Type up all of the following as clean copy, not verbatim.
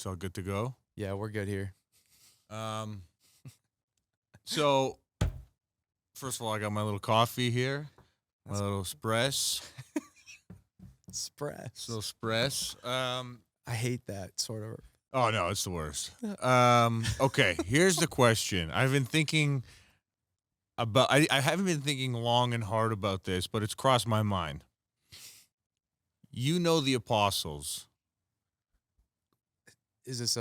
It's all good to go. Yeah, we're good here. So, first of all, I got my little coffee here. My That's little espresso. Express. Little espresso. I hate that sort of. Oh, no, it's the worst. Okay, here's the question. I've been thinking about, I haven't been thinking long and hard about this, but it's crossed my mind. You know the apostles. Is this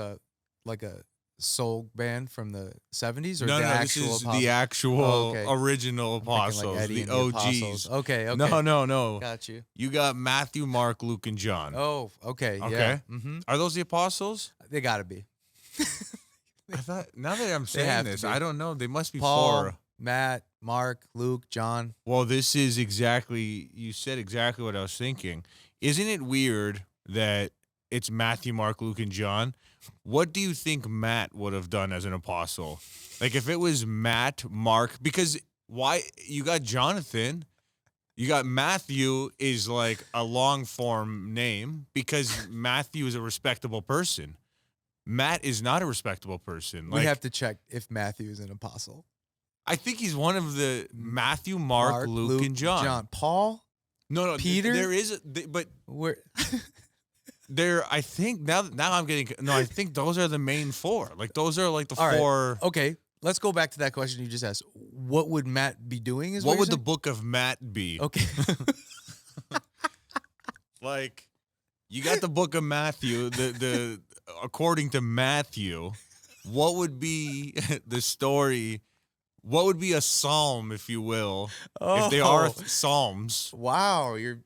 like a soul band from the 70s or No, the this actual is apostles? the actual Oh, okay. original I'm thinking like apostles, Eddie the and OGs. Apostles. Okay. No. Got you. You got Matthew, Mark, Luke, and John. Oh, okay. Okay. Yeah. Mm-hmm. Are those the apostles? They gotta be. I thought, now that I'm They saying have to this, be. I don't know. They must be Paul, four. Matt, Mark, Luke, John. Well, this is exactly, you said exactly what I was thinking. Isn't it weird that it's Matthew, Mark, Luke, and John? What do you think Matt would have done as an apostle? Like if it was Matt, Mark, because why you got Jonathan, you got Matthew is like a long form name because Matthew is a respectable person. Matt is not a respectable person. We have to check if Matthew is an apostle. I think he's one of the Matthew, Mark, Luke, and John. Paul? No, Peter? There is, but Where? there. I think now I'm getting. No, I think those are the main four. Like those are like the All right. four. Okay, let's go back to that question you just asked. What would Matt be doing? Is What would you're the book of Matt be? saying? Okay. Like, you got the book of Matthew. The according to Matthew, what would be the story? What would be a psalm, if you will, if they are psalms? Wow, your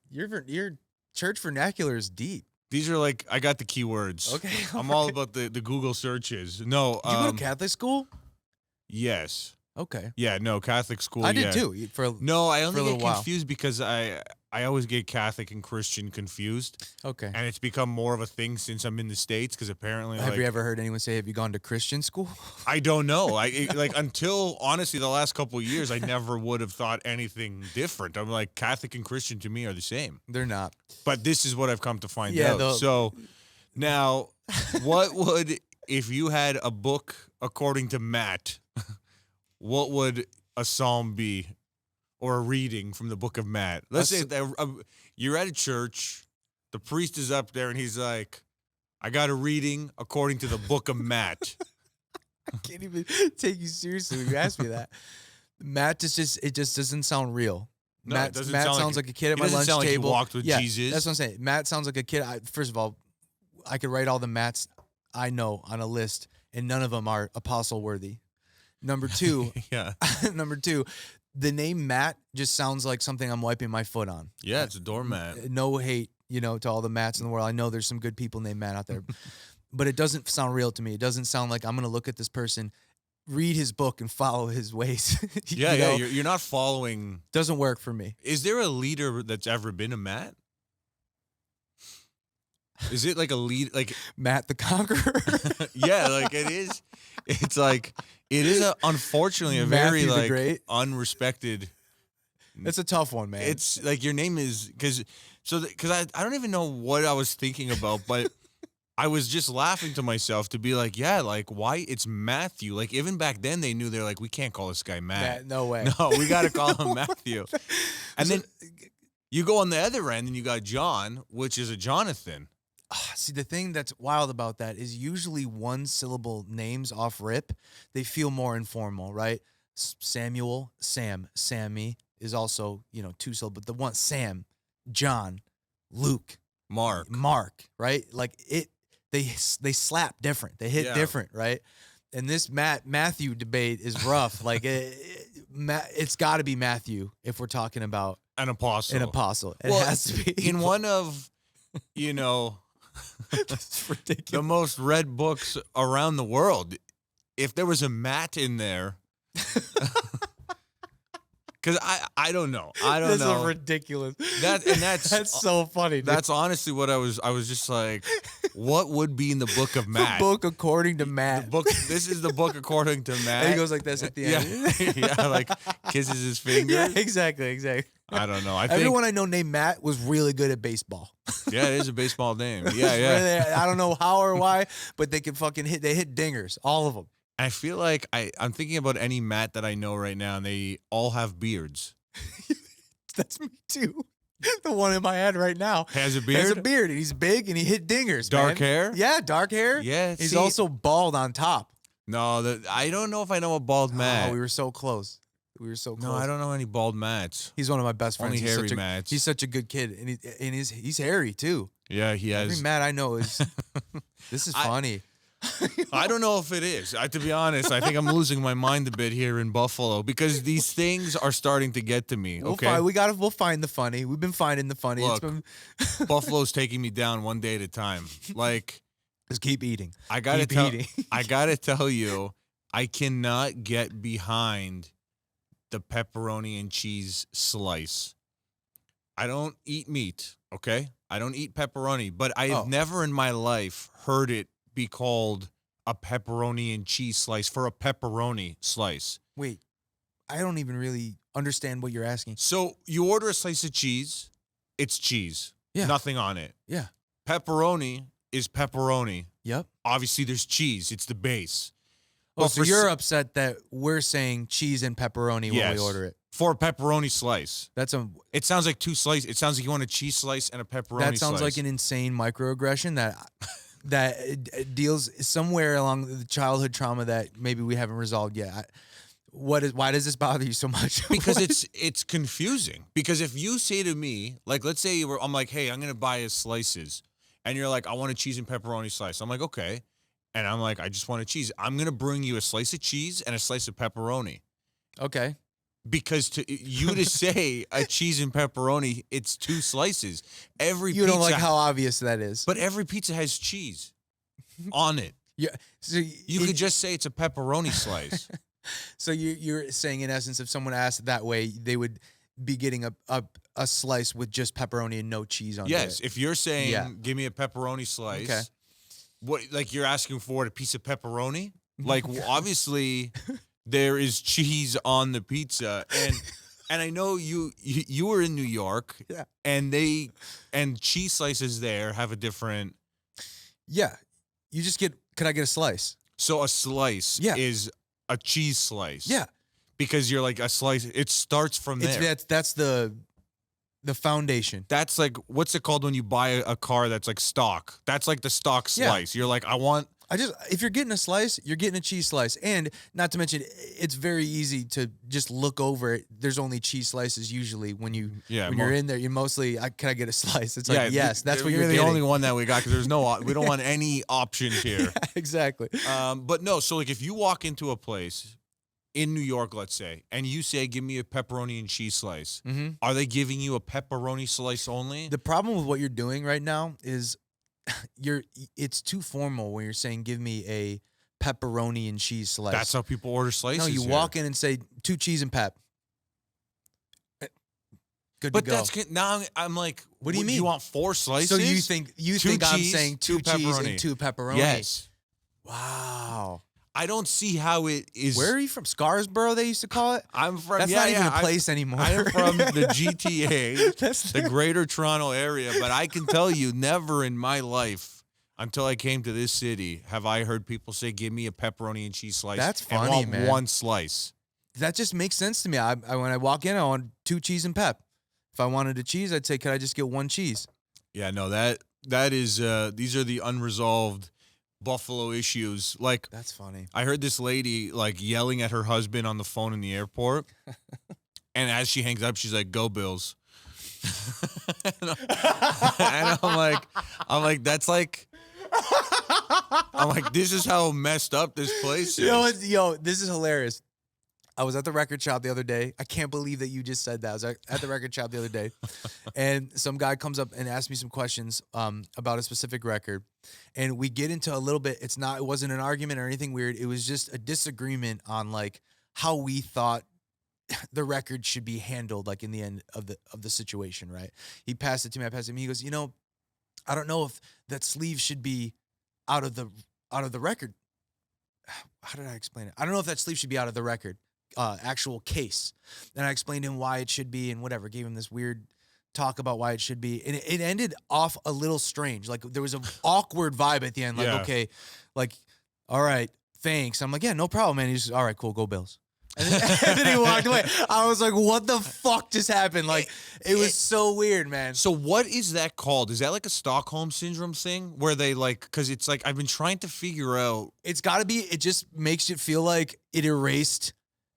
church vernacular is deep. These are like, I got the keywords. Okay, I'm all about the Google searches. No, Did you go to Catholic school? yes. Okay, Yeah, no, Catholic school. I yeah. did too. No, I for a only little get while. confused because I always get Catholic and Christian confused, Okay. and it's become more of a thing since I'm in the States. Because apparently, Have like, you ever heard anyone say, "Have you gone to Christian school"? I don't know. Like until honestly the last couple of years, I never would have thought anything different. I'm like Catholic and Christian to me are the same, They're not. but this is what I've come to find Yeah, out. So now, what would if you had a book according to Matt? What would a psalm be, or a reading from the book of Matt? Let's say that you're at a church, the priest is up there, and he's like, "I got a reading according to the book of Matt." I can't even take you seriously when you ask me that. Matt just doesn't sound real. No, it Matt doesn't sounds sound like a kid at He my doesn't lunch sound like he table. walked with yeah, Jesus. That's what I'm saying. Matt sounds like a kid. First of all, I could write all the Matts I know on a list, and none of them are apostle worthy. Number two, Yeah. the name Matt just sounds like something I'm wiping my foot on. Yeah, it's a doormat. No hate, to all the Matts in the world. I know there's some good people named Matt out there, but it doesn't sound real to me. It doesn't sound like I'm going to look at this person, read his book, and follow his ways. Yeah, you're not following. Doesn't work for me. Is there a leader that's ever been a Matt? Is it like a lead? Like, Matt the Conqueror. yeah, like it is. It's like it is unfortunately a very Matthew the like Great. unrespected. It's a tough one, man. It's like your name is because I don't even know what I was thinking about, but I was just laughing to myself to be like, yeah, like why it's Matthew. Like even back then they knew they're like, we can't call this guy Matt. No way. No, we got to call him Matthew. And then you go on the other end and you got John, which is a Jonathan. See, the thing that's wild about that is usually one syllable names off rip, they feel more informal, right? Samuel, Sam, Sammy is also, two syllable, but the one Sam, John, Luke, Mark, right? Like they slap different. They hit different, right? And this Matthew debate is rough. Like it's got to be Matthew if we're talking about an apostle. It has to be in one of, That's ridiculous. the most read books around the world. If there was a Matt in there, because I don't know. This is ridiculous. That's so funny. Dude. That's honestly what I was just like, what would be in the book of Matt? The book according to The Matt. book. This is the book according to Matt. And he goes like this at the end. Yeah, like kisses his finger. Yeah, exactly. I don't know. I think Everyone I know named Matt was really good at baseball. yeah, it is a baseball name. Yeah. Really, I don't know how or why, but they can fucking hit. They hit dingers, all of them. I feel like I'm thinking about any Matt that I know right now, and they all have beards. That's me too. The one in my head right now Has a beard. has a beard, and he's big, and he hit dingers. Dark man. hair? Yeah, dark hair. Yeah. He's see, also bald on top. no. I don't know if I know a bald Matt. Oh, we were so close. We were so close. No, I don't know any bald Matts. He's one of my best friends. Only He's hairy such a, Matts. He's such a good kid, and he's hairy too. Yeah, he Every has. Matt I know is. This is funny. I don't know if it is. To be honest, I think I'm losing my mind a bit here in Buffalo because these things are starting to get to me. Okay, We'll find the funny. We've been finding the funny. Look, It's been, Buffalo's taking me down one day at a time. Like just keep eating. I gotta Keep tell, eating. I gotta tell you, I cannot get behind the pepperoni and cheese slice. I don't eat meat. Okay, I don't eat pepperoni, but I have never in my life heard it be called a pepperoni and cheese slice for a pepperoni slice. Wait, I don't even really understand what you're asking. So you order a slice of cheese, it's cheese. Yeah. Nothing on it. Yeah. Pepperoni is pepperoni. Yep. Obviously there's cheese, it's the base. Oh, But so for you're s- upset that we're saying cheese and pepperoni when Yes. we order it. For a pepperoni slice. That's a It sounds like two slices. It sounds like you want a cheese slice and a pepperoni that sounds slice. like an insane microaggression that deals somewhere along the childhood trauma that maybe we haven't resolved yet. Why does this bother you so much? because What? it's confusing. Because if you say to me, like, let's say I'm like, hey, I'm gonna buy his slices, and you're like, I want a cheese and pepperoni slice. I'm like, okay, and I'm like, I just want a cheese. I'm gonna bring you a slice of cheese and a slice of pepperoni. Okay. Because to you to say a cheese and pepperoni, it's two slices. Every You pizza, don't like how obvious that is. but every pizza has cheese on it. Yeah. So You could just say it's a pepperoni slice. So you're saying in essence, if someone asked it that way, they would be getting a slice with just pepperoni and no cheese on it. Yes, if you're saying, Yeah. give me a pepperoni slice, Okay. what like you're asking for a piece of pepperoni? Like obviously there is cheese on the pizza, and I know you were in New York, Yeah. and cheese slices there have a different. Yeah. You just get. Could I get a slice? So a slice Yeah. is a cheese slice. Yeah. Because you're like a slice. It starts from there. That's the foundation. That's like, what's it called when you buy a car that's like stock? That's like the stock Yeah. slice. You're like, I want. If you're getting a slice, you're getting a cheese slice. And not to mention, it's very easy to just look over it. There's only cheese slices usually when you're in there. You mostly, can I get a slice? It's like, yes, that's what you're you're the getting. only one that we got because there's no, we don't want any options here. Yeah, exactly. But no, so like if you walk into a place in New York, let's say, and you say, give me a pepperoni and cheese slice, are they giving you a pepperoni slice only? The problem with what you're doing right now is it's too formal when you're saying give me a pepperoni and cheese slice. That's how people order slices. No, you here. walk in and say 2 cheese and pep. Good But to go. that's now I'm like, What do you mean? You want 4 slices? So you think Two I'm cheese, saying 2 two cheese pepperoni. and 2 pepperoni? Yes. Wow. I don't see how it is. Where are you from? Scarsboro, they used to call it? I'm from. That's yeah, not even yeah, a place anymore. I am from the GTA, That's the Greater Toronto area. But I can tell you, never in my life, until I came to this city, have I heard people say, "Give me a pepperoni and cheese slice." That's and funny, want man. One slice. That just makes sense to me. I when I walk in, I want 2 cheese and pep. If I wanted a cheese, I'd say, could I just get 1 cheese? Yeah, no, that is. These are the unresolved Buffalo issues. Like, That's funny. I heard this lady like yelling at her husband on the phone in the airport, and as she hangs up, she's like, "Go Bills." And I'm like, that's like, I'm like, this is how messed up this place is. Yo, this is hilarious. I was at the record shop the other day. I can't believe that you just said that. I was at the record shop the other day, and some guy comes up and asks me some questions about a specific record, and we get into a little bit. It wasn't an argument or anything weird. It was just a disagreement on like how we thought the record should be handled, like in the end of the situation. Right? He passed it to me. I passed it to him. He goes, I don't know if that sleeve should be out of the record. How did I explain it? I don't know if that sleeve should be out of the record, actual case. And I explained to him why it should be and whatever. Gave him this weird talk about why it should be, and it ended off a little strange. Like there was an awkward vibe at the end. Like okay, like all right, thanks. I'm like yeah, no problem, man. He's just, all right, cool, go Bills. And then he walked away. I was like, what the fuck just happened? Like, it was so weird, man. So what is that called? Is that like a Stockholm Syndrome thing where they like, because it's like, I've been trying to figure out. It's got to be, it just makes it feel like it erased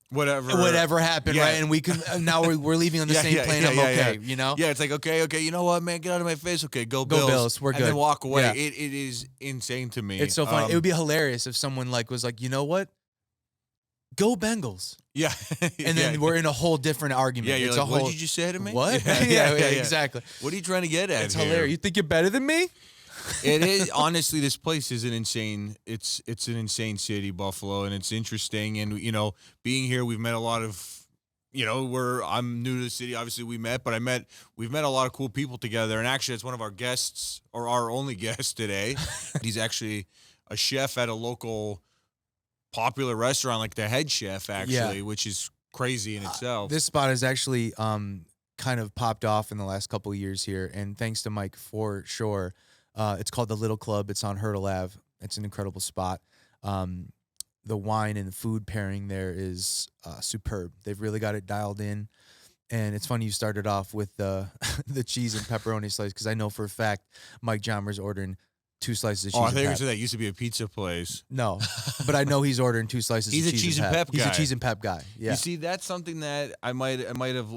whatever happened, right? And we can, now we're leaving on the same plane. I'm okay, you know? Yeah, it's like, okay, you know what, man, get out of my face. Okay, go Bills. Bills. We're good. And then walk away. Yeah. It is insane to me. It's so funny. It would be hilarious if someone like was like, you know what? Go Bengals. Yeah. And then we're in a whole different argument. Yeah, you're it's like, a what whole, did you just say to me? What? Yeah, exactly. What are you trying to get at? It's here? hilarious. You think you're better than me? It is. Honestly, this place is an insane, it's an insane city, Buffalo, and it's interesting. And, you know, being here, we've met a lot of, you know, I'm new to the city. Obviously, we've met a lot of cool people together. And actually, it's one of our guests, or our only guest today. He's actually a chef at a local popular restaurant, like the head chef, actually, which is crazy in itself. This spot has actually kind of popped off in the last couple of years here, and thanks to Mike for sure. It's called the Little Club. It's on Hurdle Ave. It's an incredible spot. The wine and the food pairing there is superb. They've really got it dialed in. And it's funny you started off with the cheese and pepperoni slice, because I know for a fact Mike Giambra's ordering 2 slices of cheese. Oh, I and think you pep. said that used to be a pizza place. No, but I know he's ordering 2 slices He's of a cheese and pep. guy. He's a cheese and pep guy. Yeah. You see, that's something that I might have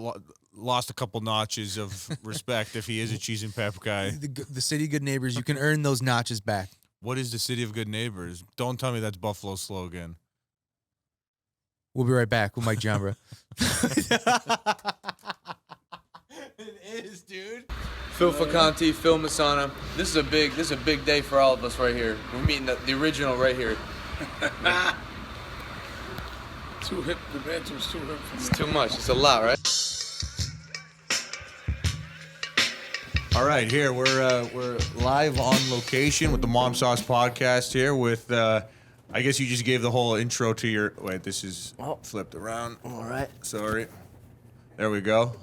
lost a couple notches of respect if he is a cheese and pep guy. The city of good neighbors, you can earn those notches back. What is the city of good neighbors? Don't tell me that's Buffalo's slogan. We'll be right back with Mike Giambra. It is, dude. Phil Facanti, Phil Missana. This is a big day for all of us right here. We're meeting the original right here. Too hip. The bathroom's too hip for me. It's too much. It's a lot, right? All right, here we're live on location with the Mom Sauce Podcast here with I guess you just gave the whole intro to your this is flipped around. All right. Sorry. There we go.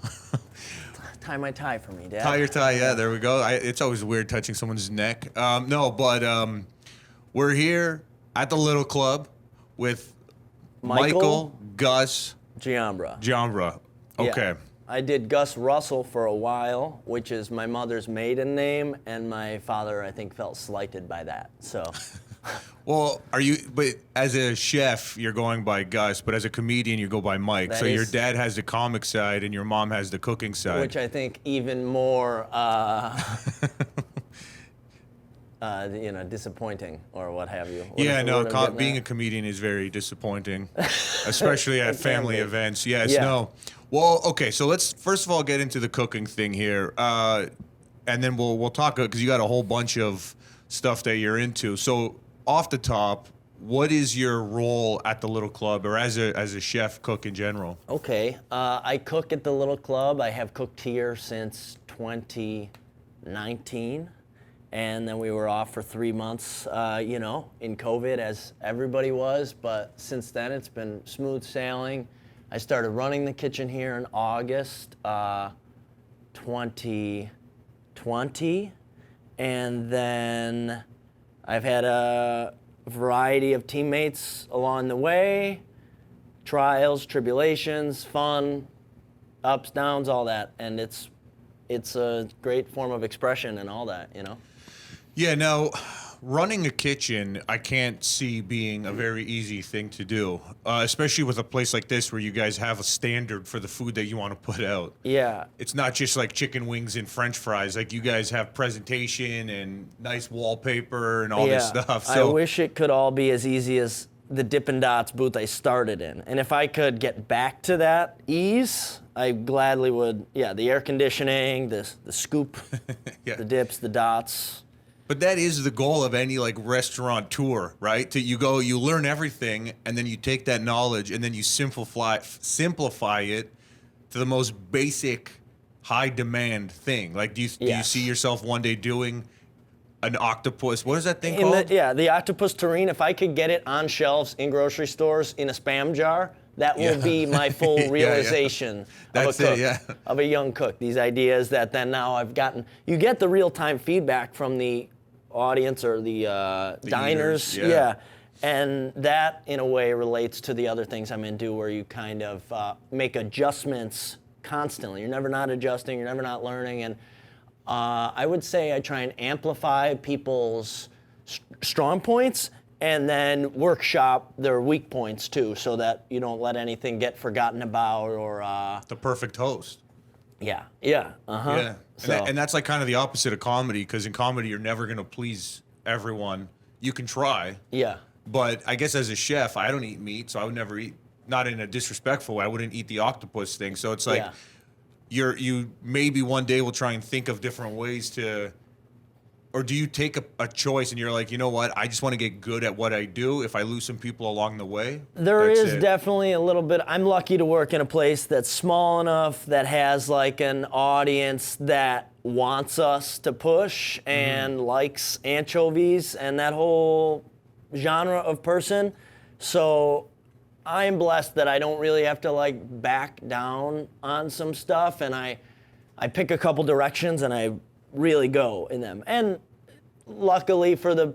Tie my tie for me, Dad. Tie your tie, yeah, there we go. It's always weird touching someone's neck. We're here at the Little Club with Michael Gus Giambra. Okay. Yeah. I did Gus Russell for a while, which is my mother's maiden name, and my father, I think, felt slighted by that. So. Well, but as a chef, you're going by Gus, but as a comedian, you go by Mike. So your dad has the comic side and your mom has the cooking side. Which I think even more, disappointing or what have you. Being a comedian is very disappointing, especially at family events. Yes, yeah. No. Well, okay, so let's first of all get into the cooking thing here, and then we'll talk, because you got a whole bunch of stuff that you're into. So off the top, what is your role at the Little Club, or as a chef, cook in general? Okay, I cook at the Little Club. I have cooked here since 2019, and then we were off for 3 months, in COVID, as everybody was. But since then, it's been smooth sailing. I started running the kitchen here in August 2020, and then I've had a variety of teammates along the way, trials, tribulations, fun, ups, downs, all that, and it's a great form of expression and all that, Yeah, now, running a kitchen, I can't see being a very easy thing to do, especially with a place like this where you guys have a standard for the food that you want to put out. Yeah. It's not just like chicken wings and French fries. Like, you guys have presentation and nice wallpaper and all this stuff. So I wish it could all be as easy as the Dippin' Dots booth I started in. And if I could get back to that ease, I gladly would. Yeah, the air conditioning, the scoop, the dips, the dots. But that is the goal of any restaurateur, right? You learn everything, and then you take that knowledge and then you simplify it to the most basic high demand thing? Like, do you Yes. see yourself one day doing an octopus? What is that thing called? The octopus terrine. If I could get it on shelves in grocery stores in a Spam jar, that will be my full Yeah, realization That's of a cook, it, yeah. of a young cook. These ideas that then now I've gotten. You get the real-time feedback from the audience or the diners. eaters, yeah. And that, in a way, relates to the other things I'm into, where you kind of make adjustments constantly. You're never not adjusting. You're never not learning. And I would say I try and amplify people's strong points and then workshop their weak points too, so that you don't let anything get forgotten about or. The perfect host. Yeah. Uh-huh. Yeah, So, and that's like kind of the opposite of comedy, because in comedy you're never gonna please everyone. You can try, yeah. but I guess as a chef, I don't eat meat, so I would never eat. Not in a disrespectful way. I wouldn't eat the octopus thing. So it's like you maybe one day will try and think of different ways to. Or do you take a choice and you're like, you know what? I just want to get good at what I do. If I lose some people along the way, There that's is it. definitely a little bit. I'm lucky to work in a place that's small enough that has like an audience that wants us to push and likes anchovies and that whole genre of person. So I am blessed that I don't really have to like back down on some stuff, and I pick a couple directions and I really go in them. And luckily for the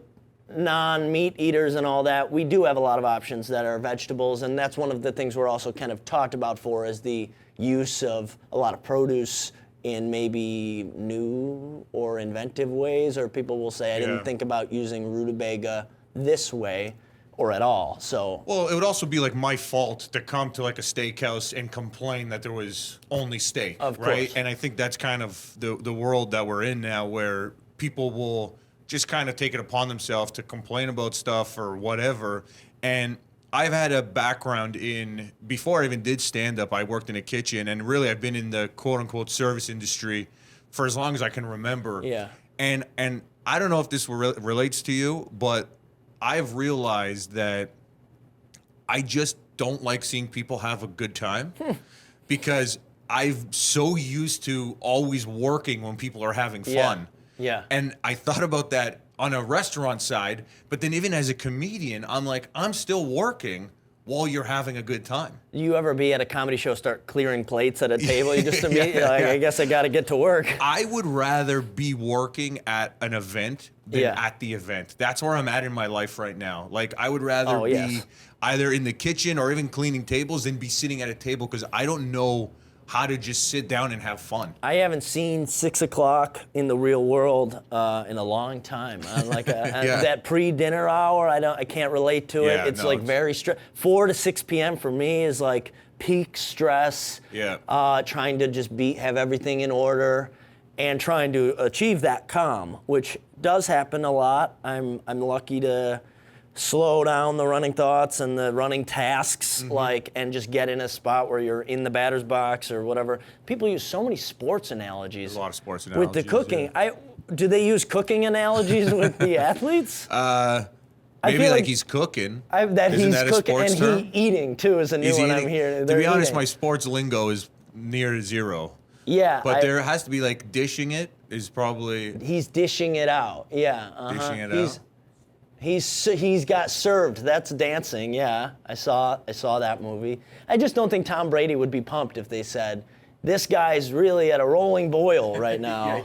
non-meat eaters and all that, we do have a lot of options that are vegetables, and that's one of the things we're also kind of talked about for is the use of a lot of produce in maybe new or inventive ways, or people will say, I didn't think about using rutabaga this way or at all. So Well, it would also be like my fault to come to like a steakhouse and complain that there was only steak, Of right? course. And I think that's kind of the world that we're in now, where people will just kind of take it upon themselves to complain about stuff or whatever. And I've had a background in, before I even did stand-up, I worked in a kitchen, and really I've been in the quote-unquote service industry for as long as I can remember. Yeah. And I don't know if this relates to you, but I've realized that I just don't like seeing people have a good time because I'm so used to always working when people are having fun. Yeah. And I thought about that on a restaurant side, but then even as a comedian, I'm like, I'm still working while you're having a good time. You ever be at a comedy show, start clearing plates at a table? You just immediately, like, I guess I got to get to work. I would rather be working at an event than at the event. That's where I'm at in my life right now. Like, I would rather be either in the kitchen or even cleaning tables than be sitting at a table, because I don't know how to just sit down and have fun. I haven't seen 6 o'clock in the real world in a long time. I'm like that pre-dinner hour. I can't relate to it. Yeah, It's no, like it's- very 4 to 6 p.m. for me is like peak stress. Yeah. Trying to just have everything in order, and trying to achieve that calm, which does happen a lot. I'm lucky to slow down the running thoughts and the running tasks, and just get in a spot where you're in the batter's box or whatever. People use so many sports analogies. There's a lot of sports With analogies. the cooking. yeah. Do they use cooking analogies with the athletes? Maybe feel like like he's cooking. That Isn't he's that a cooking sports and term? he eating too is a new He's one eating. I'm hearing. To They're be honest, eating. my sports lingo is near to zero. Yeah, But there has to be like dishing it is probably he's dishing it out. Yeah, dishing it he's, out. He's got served. That's dancing. Yeah, I saw that movie. I just don't think Tom Brady would be pumped if they said, "This guy's really at a rolling boil right now."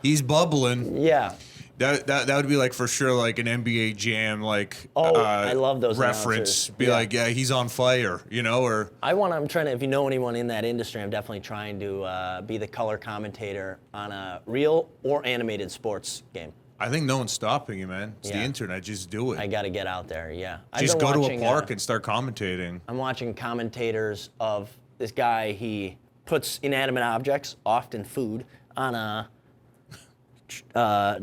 He's bubbling. Yeah. That would be like for sure like an NBA Jam like I love those reference. announcers. Be Yeah. like, yeah, he's on fire, or I'm trying to, if you know anyone in that industry, I'm definitely trying to be the color commentator on a real or animated sports game. I think no one's stopping you, man. It's the Yeah. internet. Just do it. I got to get out there. Yeah. Just I've go been to a watching, park and start commentating. I'm watching commentators of this guy. He puts inanimate objects, often food, on a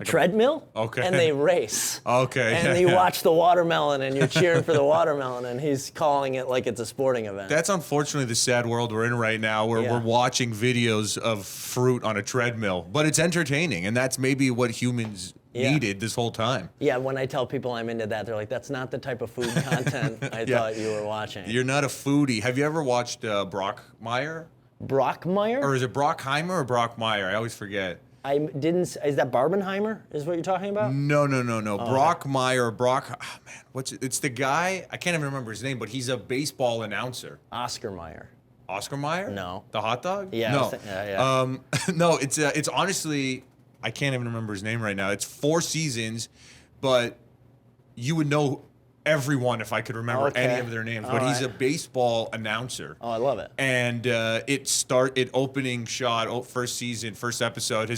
treadmill. Okay. And they race. Okay. And you watch the watermelon, and you're cheering for the watermelon, and he's calling it like it's a sporting event. That's unfortunately the sad world we're in right now, where Yeah. we're watching videos of fruit on a treadmill. But it's entertaining, and that's maybe what humans needed this whole time. Yeah, when I tell people I'm into that, they're like, that's not the type of food content I Yeah. thought you were watching. You're not a foodie. Have you ever watched Brock Meyer? Brockmeyer? Or is it Brockheimer or Brockmeyer? I always forget. I didn't. Is that Barbenheimer? Is what you're talking about? No. Oh, Brockmeyer, man, it's the guy, I can't even remember his name, but he's a baseball announcer. Oscar Mayer. Oscar Mayer? No. The hot dog? Yeah. No. Yeah. No, it's honestly, I can't even remember his name right now. It's 4 seasons, but you would know everyone if I could remember any of their names. But he's a baseball announcer. Oh, I love it. And it opening shot, first season, first episode,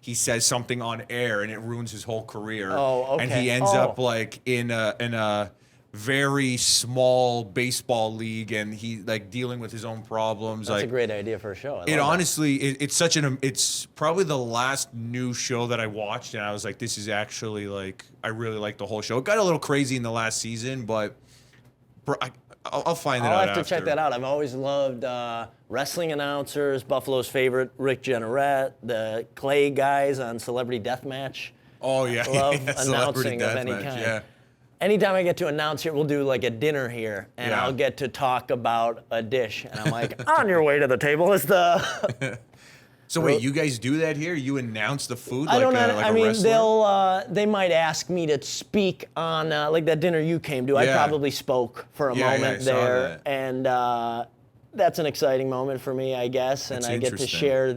he says something on air and it ruins his whole career. Oh, okay. And he ends up like in a very small baseball league, and he like dealing with his own problems. That's like, a great idea for a show. It's probably the last new show that I watched, and I was like, this is actually like, I really like the whole show. It got a little crazy in the last season, but I'll find it out. I'll have to check that out. I've always loved wrestling announcers, Buffalo's favorite, Rick Jenneret, the Clay guys on Celebrity Deathmatch. Oh, yeah. Love yeah, announcing of any kind. Yeah. Anytime I get to announce here, we'll do like a dinner here, and Yeah. I'll get to talk about a dish. And I'm like, on your way to the table is the... So wait, you guys do that here? You announce the food I don't know. like I a mean, wrestler? they might ask me to speak on like that dinner you came to. I Yeah. probably spoke for a Yeah, moment I saw there, that. and that's an exciting moment for me, I guess. And That's I get to interesting. share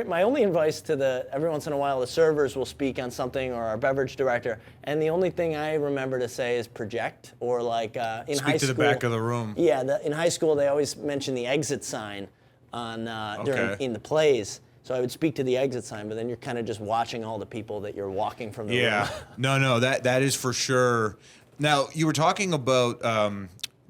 my only advice to every once in a while the servers will speak on something, or our beverage director, and the only thing I remember to say is project, or like in high school. Speak to the back of the room. Yeah, in high school they always mention the exit sign on in the plays. So I would speak to the exit sign, but then you're kind of just watching all the people that you're walking from the room. Yeah. No, that is for sure. Now, you were talking about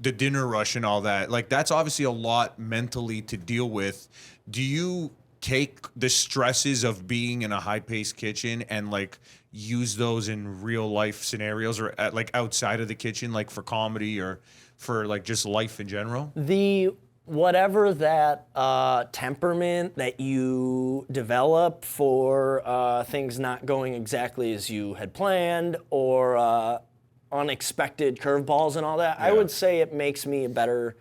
the dinner rush and all that. Like, that's obviously a lot mentally to deal with. Do you take the stresses of being in a high-paced kitchen and, like, use those in real-life scenarios, or like outside of the kitchen, like for comedy or for, like, just life in general? Whatever that temperament that you develop for things not going exactly as you had planned, or unexpected curveballs and all that, I would say it makes me a better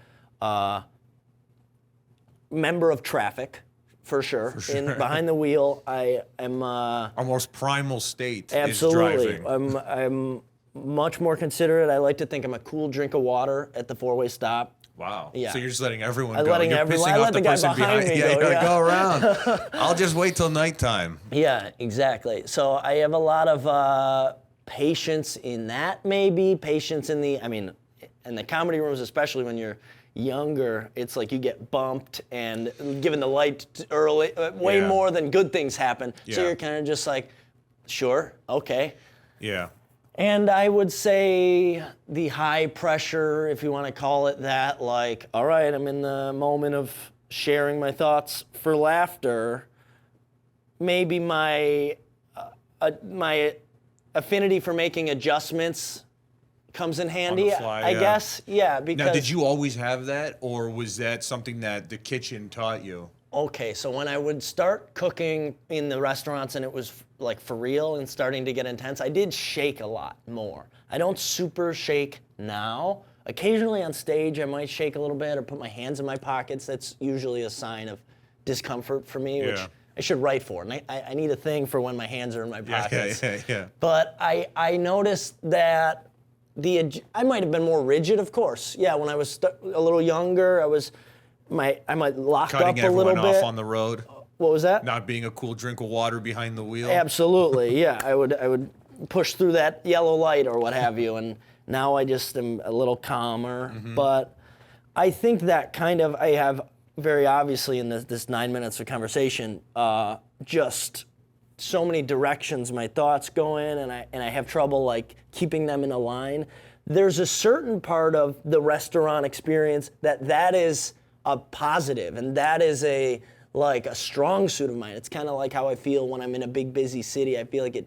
member of traffic, for sure. Behind the wheel, I am... Our most primal state absolutely. is driving. I'm much more considerate. I like to think I'm a cool drink of water at the four-way stop. Wow. Yeah. So you're just letting everyone I'm go. letting You're everyone- pissing I off let the the guy person behind me Yeah, go, you're yeah. like, go around. I'll just wait till nighttime. Yeah, exactly. So I have a lot of patience in that, maybe. Patience in the comedy rooms, especially when you're younger, it's like you get bumped and given the light early, way Yeah. more than good things happen. So Yeah. you're kind of just like, sure, okay. Yeah. And I would say the high pressure, if you want to call it that, like, all right, I'm in the moment of sharing my thoughts for laughter. Maybe my affinity for making adjustments comes in handy, fly, I yeah. guess. Yeah, because... Now, did you always have that, or was that something that the kitchen taught you? Okay, so when I would start cooking in the restaurants and it was like for real and starting to get intense, I did shake a lot more. I don't super shake now. Occasionally on stage, I might shake a little bit or put my hands in my pockets. That's usually a sign of discomfort for me, which Yeah. I should write for. And I need a thing for when my hands are in my pockets. Yeah. But I noticed that I might have been more rigid, of course. Yeah, when I was a little younger, I might lock Cutting up a little everyone bit. off on the road, What was that? not being a cool drink of water behind the wheel. Absolutely, yeah. I would push through that yellow light or what have you, and now I just am a little calmer. Mm-hmm. But I think that I have very obviously in this 9 minutes of conversation, just so many directions my thoughts go in, and I have trouble like keeping them in a line. There's a certain part of the restaurant experience that is a positive, and that is a strong suit of mine. It's kind of like how I feel when I'm in a big busy city. I feel like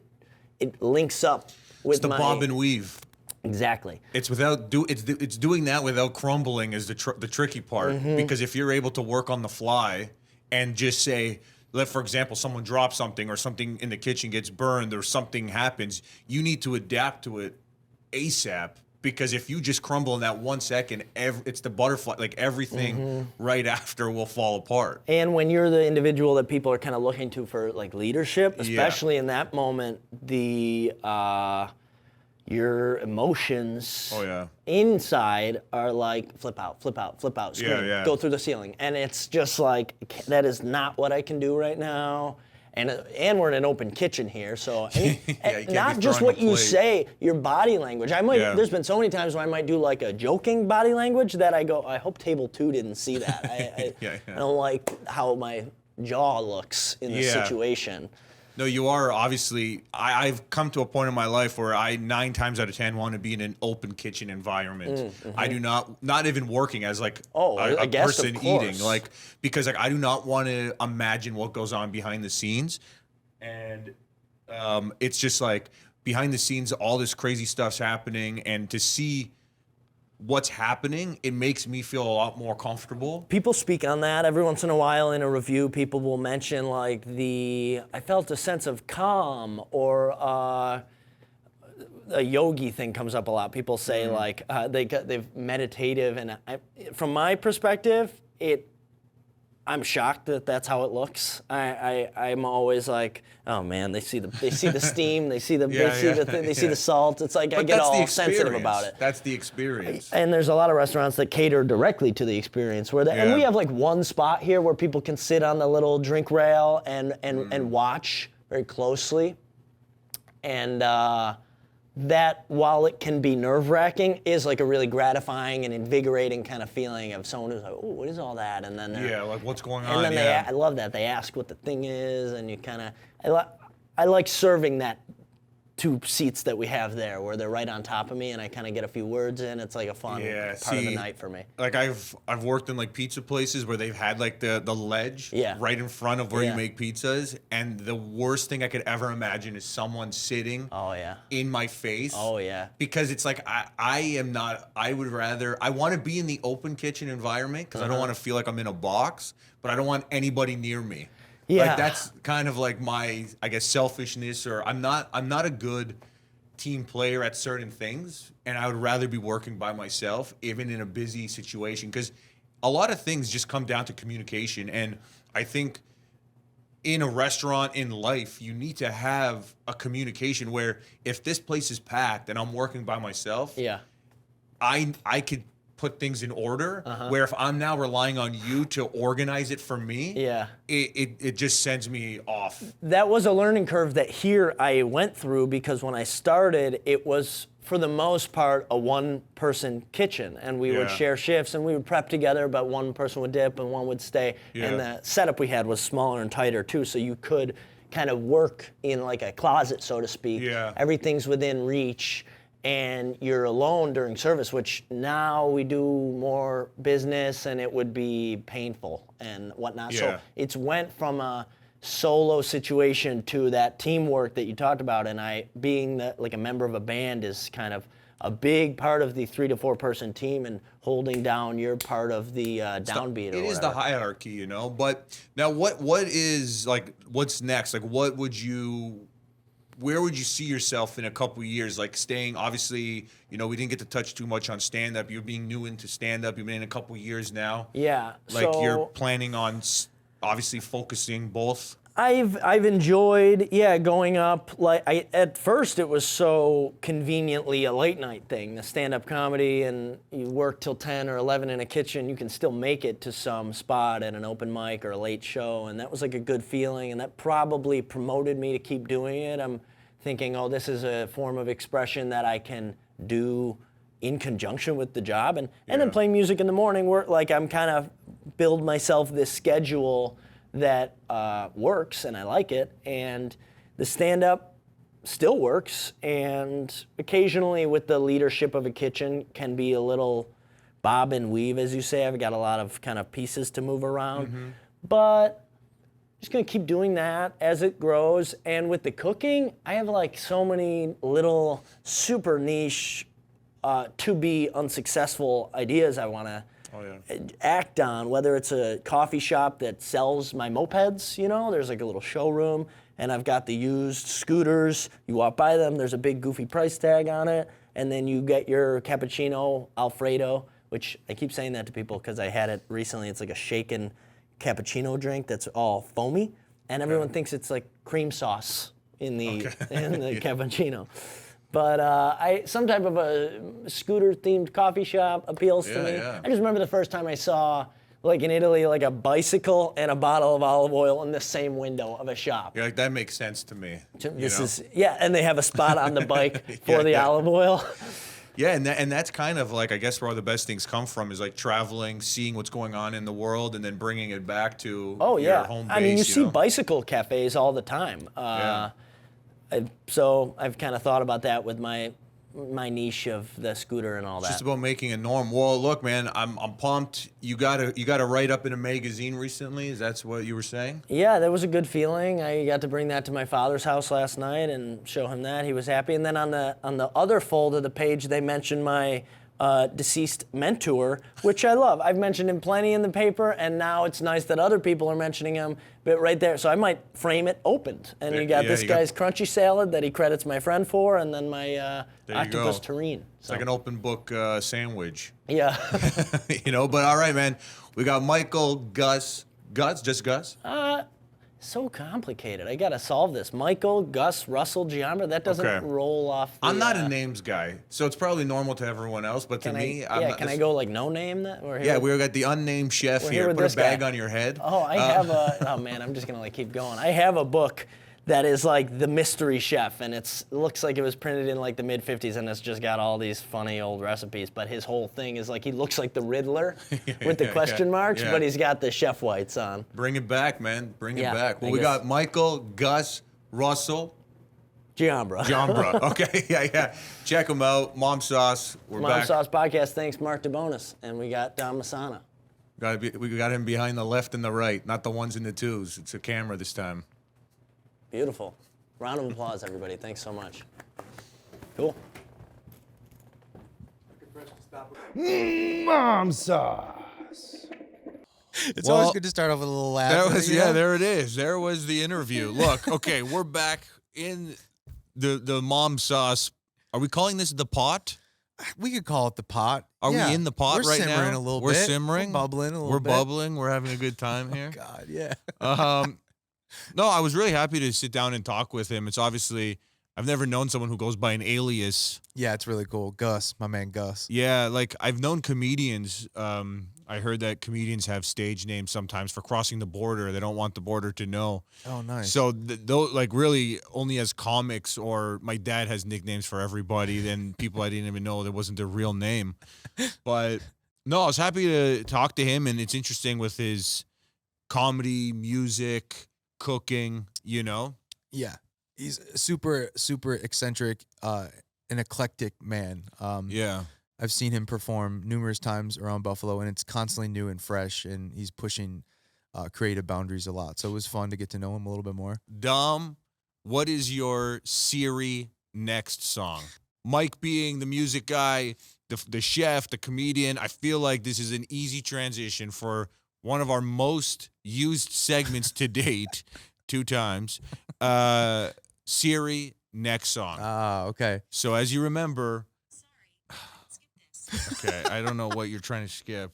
it links up with It's the bob and weave. Exactly. It's it's doing that without crumbling is the tricky part, Mm-hmm. because if you're able to work on the fly and just say, for example, someone drops something or something in the kitchen gets burned or something happens, you need to adapt to it ASAP, because if you just crumble in that 1 second, it's the butterfly, like everything right after will fall apart. And when you're the individual that people are kind of looking to for like leadership, especially in that moment, your emotions inside are like flip out, scream, go through the ceiling. And it's just like, that is not what I can do right now. And we're in an open kitchen here, so not just what you say, your body language. There's been so many times where I might do like a joking body language that I go, I hope table 2 didn't see that. I don't like how my jaw looks in this situation. No, you are obviously. I've come to a point in my life where 9 times out of 10 want to be in an open kitchen environment. I do not even working as like a person eating, like, because like I do not want to imagine what goes on behind the scenes, and it's just like behind the scenes, all this crazy stuff's happening, and to see what's happening, it makes me feel a lot more comfortable. People speak on that every once in a while in a review. People will mention like I felt a sense of calm, or a yogi thing comes up a lot. People say like they've meditative, and from my perspective, I'm shocked that that's how it looks. I'm always like, oh man, they see the steam, they see the salt. It's like, but I get all sensitive about it. That's the experience. And there's a lot of restaurants that cater directly to the experience, and we have like one spot here where people can sit on the little drink rail and watch very closely. And that, while it can be nerve-wracking, is like a really gratifying and invigorating kind of feeling of someone who's like, oh, what is all that? And then like what's going on? And then I love that they ask what the thing is, and you kind of, I like serving that 2 seats that we have there, where they're right on top of me, and I kind of get a few words in. It's like a fun part of the night for me. Like I've worked in like pizza places where they've had like the ledge right in front of where you make pizzas, and the worst thing I could ever imagine is someone sitting in my face. Because it's like I want to be in the open kitchen environment, because I don't want to feel like I'm in a box, but I don't want anybody near me. Like that's kind of like my, I guess, selfishness, or I'm not a good team player at certain things, and I would rather be working by myself, even in a busy situation, because a lot of things just come down to communication. And I think in a restaurant, in life, you need to have a communication where if this place is packed and I'm working by myself, I could put things in order, where if I'm now relying on you to organize it for me, it just sends me off. That was a learning curve that here I went through, because when I started, it was for the most part a one-person kitchen, and we would share shifts and we would prep together, but one person would dip and one would stay. And the setup we had was smaller and tighter too, so you could kind of work in like a closet, so to speak. Everything's within reach. And you're alone during service, which now we do more business, and it would be painful and whatnot. So it's went from a solo situation to that teamwork that you talked about, and I being like a member of a band is kind of a big part of the 3 to 4 person team, and holding down your part of the downbeat. It is the hierarchy, you know. But now, what is like? What's next? Like, where would you see yourself in a couple of years? Like staying, obviously, you know, we didn't get to touch too much on stand-up. You're being new into stand-up. You've been in a couple of years now. Like you're planning on obviously focusing both. I've enjoyed, going up. Like at first it was so conveniently a late night thing, the stand-up comedy, and you work till 10 or 11 in a kitchen. You can still make it to some spot at an open mic or a late show, and that was like a good feeling, and that probably promoted me to keep doing it. I'm thinking, oh, this is a form of expression that I can do in conjunction with the job, and then playing music in the morning. Like I'm kind of build myself this schedule that works, and I like it, and the stand-up still works, and occasionally with the leadership of a kitchen can be a little bob and weave, as you say. I've got a lot of kind of pieces to move around, but just gonna keep doing that as it grows. And with the cooking, I have like so many little super niche to be unsuccessful ideas I wanna act on, whether it's a coffee shop that sells my mopeds, you know, there's like a little showroom, and I've got the used scooters. You walk by them, there's a big goofy price tag on it, and then you get your cappuccino Alfredo, which I keep saying that to people because I had it recently. It's like a shaken cappuccino drink that's all foamy, and everyone thinks it's like cream sauce in the cappuccino. But some type of a scooter-themed coffee shop appeals to me. Yeah. I just remember the first time I saw, like in Italy, like a bicycle and a bottle of olive oil in the same window of a shop. You're like, that makes sense to me. And they have a spot on the bike for the olive oil. Yeah, and that's kind of like, I guess, where all the best things come from is like traveling, seeing what's going on in the world, and then bringing it back to your home base. I mean, you see bicycle cafes all the time. So I've kind of thought about that with my niche of the scooter and all that. Just about making a norm. Well, look, man, I'm pumped. You gotta write up in a magazine recently. Is that what you were saying? Yeah, that was a good feeling. I got to bring that to my father's house last night and show him that. He was happy. And then on the other fold of the page, they mentioned my deceased mentor, which I love. I've mentioned him plenty in the paper, and now it's nice that other people are mentioning him. But right there, so I might frame it opened. And you got this guy's crunchy salad that he credits my friend for, and then my octopus terrine. It's like an open book sandwich. Yeah. But all right, man. We got Michael, Gus, just Gus? So complicated. I got to solve this. Michael, Gus, Russell, Giambra. That doesn't roll off. I'm not a names guy, so it's probably normal to everyone else. But to me, can I go like no name that? We got the unnamed chef here. Put a bag on your head. Oh, I have oh man, I'm just gonna like keep going. I have a book that is like the mystery chef, and it looks like it was printed in like the mid-50s, and it's just got all these funny old recipes. But his whole thing is like he looks like the Riddler with the question marks, but he's got the chef whites on. Bring it back, man. Bring it back. Well, we got Michael, Gus, Russell. Giambra. Okay, yeah. Check them out. Mom Sauce. We're back. Mom Sauce Podcast. Thanks, Mark DeBonis. And we got Dom Missana. We got him behind the left and the right, not the ones and the twos. It's a camera this time. Beautiful. Round of applause, everybody. Thanks so much. Cool. Mom Sauce. It's always good to start off with a little laugh. There it is. There was the interview. Look, okay, we're back in the Mom Sauce. Are we calling this the pot? We could call it the pot. Are we in the pot right now? We're simmering a little bit. We're simmering. We're bubbling a little bit. We're bubbling. We're having a good time here. Oh, God, yeah. No, I was really happy to sit down and talk with him. It's obviously, I've never known someone who goes by an alias. Yeah, it's really cool. Gus, my man Gus. Yeah, like I've known comedians. I heard that comedians have stage names sometimes for crossing the border. They don't want the border to know. Oh, nice. So, like really only as comics, or my dad has nicknames for everybody, then people I didn't even know that wasn't their real name. But no, I was happy to talk to him, and it's interesting with his comedy, music, cooking, Yeah, he's super, super eccentric, an eclectic man. I've seen him perform numerous times around Buffalo, and it's constantly new and fresh, and he's pushing creative boundaries a lot. So it was fun to get to know him a little bit more. Dom, what is your Siri next song? Mike being the music guy, the chef, the comedian, I feel like this is an easy transition for one of our most used segments to date, 2 times. Siri, next song. Okay. So as you remember... Okay, I don't know what you're trying to skip.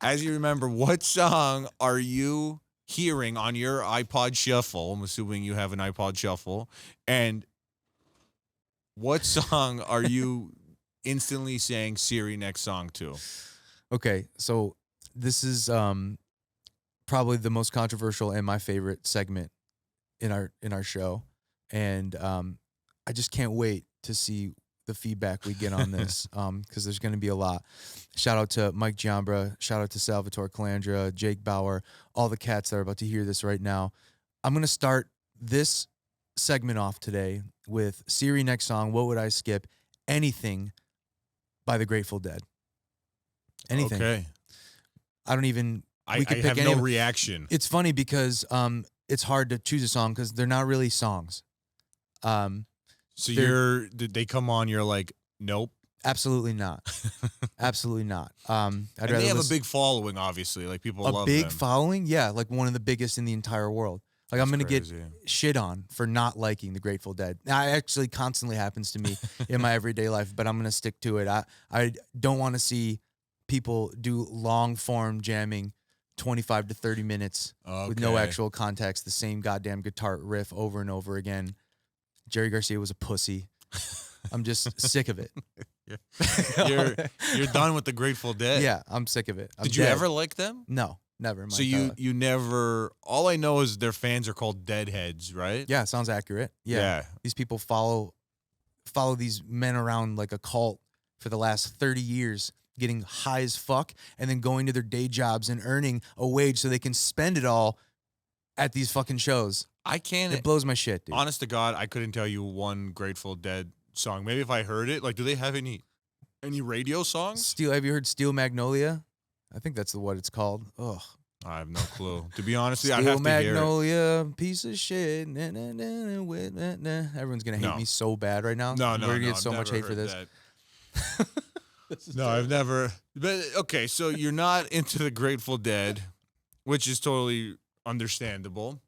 As you remember, what song are you hearing on your iPod Shuffle? I'm assuming you have an iPod Shuffle. And what song are you instantly saying Siri next song to? Okay, so this is probably the most controversial and my favorite segment in our show, and I just can't wait to see the feedback we get on this, because there's going to be a lot. Shout out to Mike Giambra, shout out to Salvatore Calandra, Jake Bauer, all the cats that are about to hear this right now. I'm going to start this segment off today with Siri next song. What would I skip? Anything by the Grateful Dead. Anything. Okay. I don't even. I We could pick have any no of- reaction. It's funny because it's hard to choose a song because they're not really songs. So they're- did they come on? You're like, nope. Absolutely not. Absolutely not. I'd And rather they have a listen- big following, obviously. Like people a love big them. following. Yeah, like one of the biggest in the entire world. Like I'm gonna get crazy. shit on for not liking the Grateful Dead. Now, it actually constantly happens to me in my everyday life, but I'm gonna stick to it. I don't want to see people do long form jamming 25 to 30 minutes with no Okay. actual context, the same goddamn guitar riff over and over again. Jerry Garcia was a pussy. I'm just sick of it. You're done with the Grateful Dead. Yeah, I'm sick of it. I'm Did you dead. ever like them? No, never. in my So entire you life. you never. All I know is their fans are called Deadheads, right? Yeah, sounds accurate. Yeah. These people follow these men around like a cult for the last 30 years, getting high as fuck and then going to their day jobs and earning a wage so they can spend it all at these fucking shows. I can't. It blows my shit, dude. Honest to God, I couldn't tell you one Grateful Dead song. Maybe if I heard it, like, do they have any radio songs? Have you heard Steel Magnolia? I think that's what it's called. Ugh. I have no clue. To be honest with you, I'd Steel have to hear it. Magnolia, piece of shit. Nah, nah, nah, with, nah, nah. Everyone's gonna hate No. me so bad right now. No, We're gonna get I've so much never hate for heard this. that. No, I've never. But okay, so you're not into the Grateful Dead, which is totally understandable.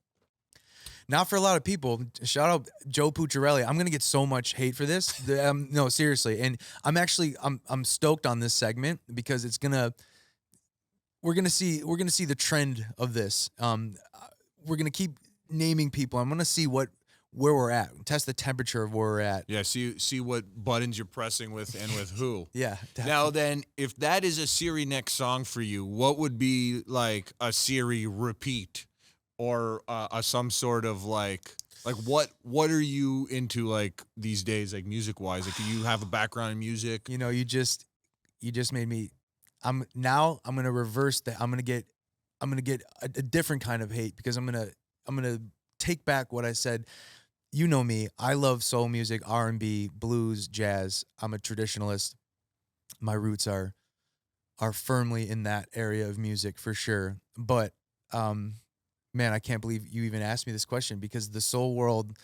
Not for a lot of people. Shout out Joe Pucciarelli. I'm gonna get so much hate for this. No, seriously. And I'm stoked on this segment because it's gonna. We're gonna see the trend of this. We're gonna keep naming people. I'm gonna see where we're at. Test the temperature of where we're at. Yeah, see what buttons you're pressing with and with who. Yeah. Now then, if that is a Siri next song for you, what would be like a Siri repeat, or some sort of like what are you into like these days, like music wise? Like, do you have a background in music? You know, you just made me. I'm gonna reverse that. I'm gonna get a different kind of hate because I'm gonna take back what I said. You know me. I love soul music, R&B, blues, jazz. I'm a traditionalist. My roots are firmly in that area of music for sure. But man, I can't believe you even asked me this question because the soul world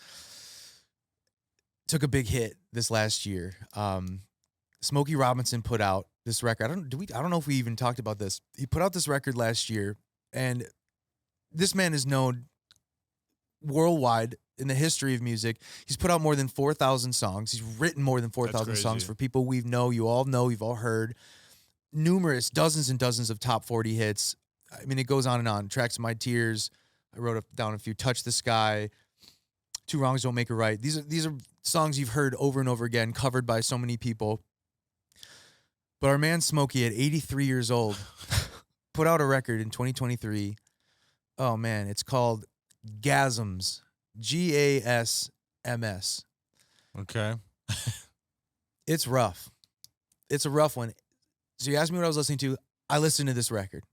took a big hit this last year. Smoky Robinson put out this record. I don't know if we even talked about this. He put out this record last year, and this man is known worldwide in the history of music. He's put out more than 4,000 songs. He's written more than 4,000 songs crazy. for people you all know, you've all heard. Numerous, dozens and dozens of top 40 hits. I mean, it goes on and on. Tracks My Tears. I wrote down a few. Touch the Sky. Two Wrongs Don't Make a Right. These are songs you've heard over and over again, covered by so many people. But our man Smokey, at 83 years old, put out a record in 2023. Oh, man. It's called Gasms. Gasms. Okay. It's rough. It's a rough one. So you asked me what I was listening to. I listened to this record.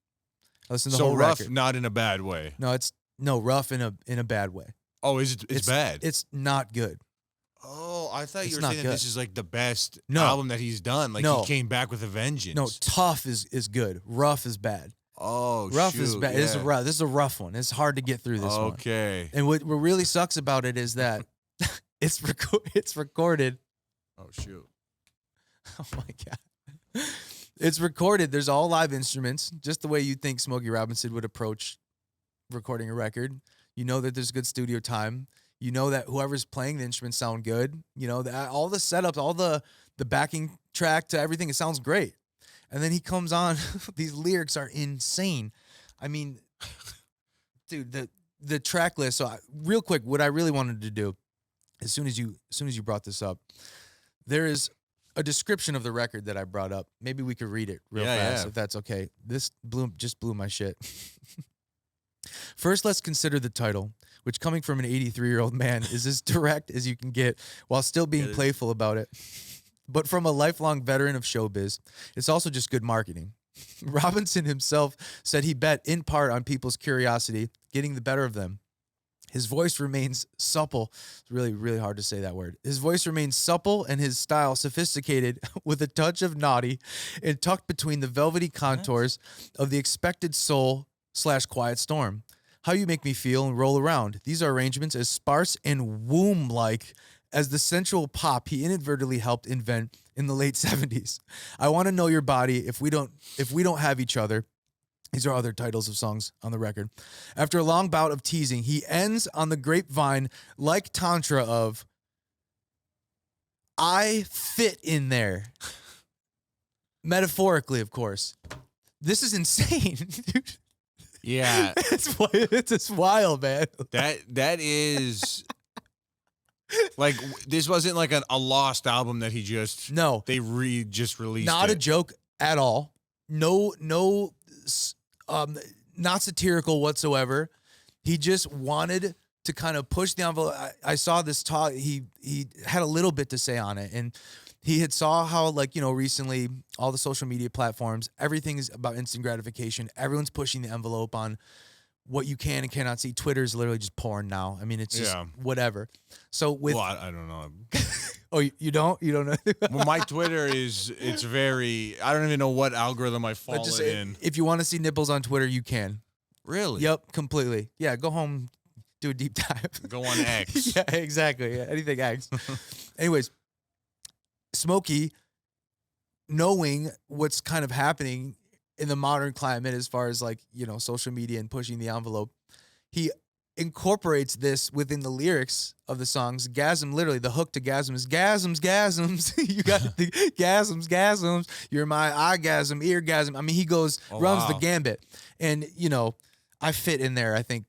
I listened to the So whole rough, record. not in a bad way. No, rough in a bad way. Oh, is it? It's bad. It's not good. Oh, I thought It's you were not saying that this good. is like the best No. album that he's done. Like, No. he came back with a vengeance. No, tough is good. Rough is bad. Oh, Rough shoot, is bad. Yeah. This is a rough one. It's hard to get through this one. Okay. And what really sucks about it is that it's recorded. Oh, shoot. Oh my god. It's recorded. There's all live instruments, just the way you'd think Smokey Robinson would approach recording a record. You know that there's good studio time. You know that whoever's playing the instruments sound good. You know that all the setups, all the backing track to everything, it sounds great. And then he comes on. These lyrics are insane. I mean, dude, the track list. So real quick, what I really wanted to do, as soon as you brought this up, there is a description of the record that I brought up. Maybe we could read it real fast, if that's okay. This just blew my shit. First, let's consider the title, which, coming from an 83-year-old man, is as direct as you can get while still being playful about it. But from a lifelong veteran of showbiz, it's also just good marketing. Robinson himself said he bet in part on people's curiosity getting the better of them. His voice remains supple. It's really, really hard to say that word. His voice remains supple and his style sophisticated with a touch of naughty and tucked between the velvety contours of the expected soul/quiet storm. How You Make Me Feel and Roll Around. These are arrangements as sparse and womb-like as the sensual pop he inadvertently helped invent in the late 70s. I Want to Know Your Body, If We Don't Have Each Other, These are other titles of songs on the record. After a long bout of teasing, he ends on the grapevine like Tantra of, I fit in there. Metaphorically, of course. This is insane, dude. Yeah. It's just wild, man. That is like this wasn't like a lost album that he just No. they just released. Not it. a joke at all. No, not satirical whatsoever. He just wanted to kind of push the envelope. I saw this talk. He had a little bit to say on it, and he had saw how, like, you know, recently all the social media platforms, everything is about instant gratification. Everyone's pushing the envelope on what you can and cannot see. Twitter's literally just porn now. I mean, it's just whatever. So with I don't know. oh, you don't know. Well, my Twitter it's very. I don't even know what algorithm I fall in. If you want to see nipples on Twitter, you can. Really? Yep, completely. Yeah, go home, do a deep dive. Go on X. Yeah, exactly. Yeah, anything X. Anyways, Smoky, knowing what's kind of happening in the modern climate as far as, like, you know, social media and pushing the envelope, he incorporates this within the lyrics of the songs. Gasm, literally, the hook to Gasm is gasms, gasms. You got the gasms, gasms. You're my eyegasm, eargasm. I mean, he runs the gambit. And, you know, I fit in there, I think,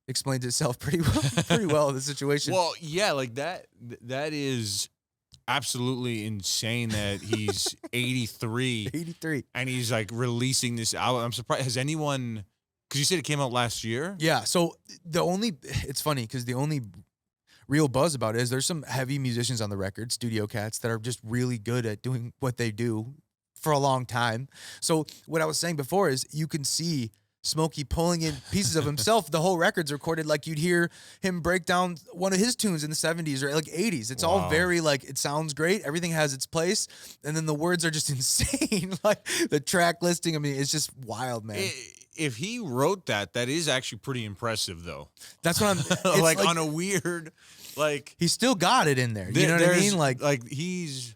explains itself pretty well in the situation. Well, yeah, like that is absolutely insane that he's 83. 83. And he's like releasing this album. I'm surprised. Has anyone, because you said it came out last year? Yeah. So it's funny because the only real buzz about it is there's some heavy musicians on the record, studio cats, that are just really good at doing what they do for a long time. So what I was saying before is you can see Smokey pulling in pieces of himself. The whole record's recorded like you'd hear him break down one of his tunes in the 70s or like 80s. It's all very, like, it sounds great. Everything has its place. And then the words are just insane. Like the track listing, I mean, it's just wild, man. If he wrote that is actually pretty impressive, though. That's what I'm like on a weird, like, he still got it in there. You know what I mean? Like he's,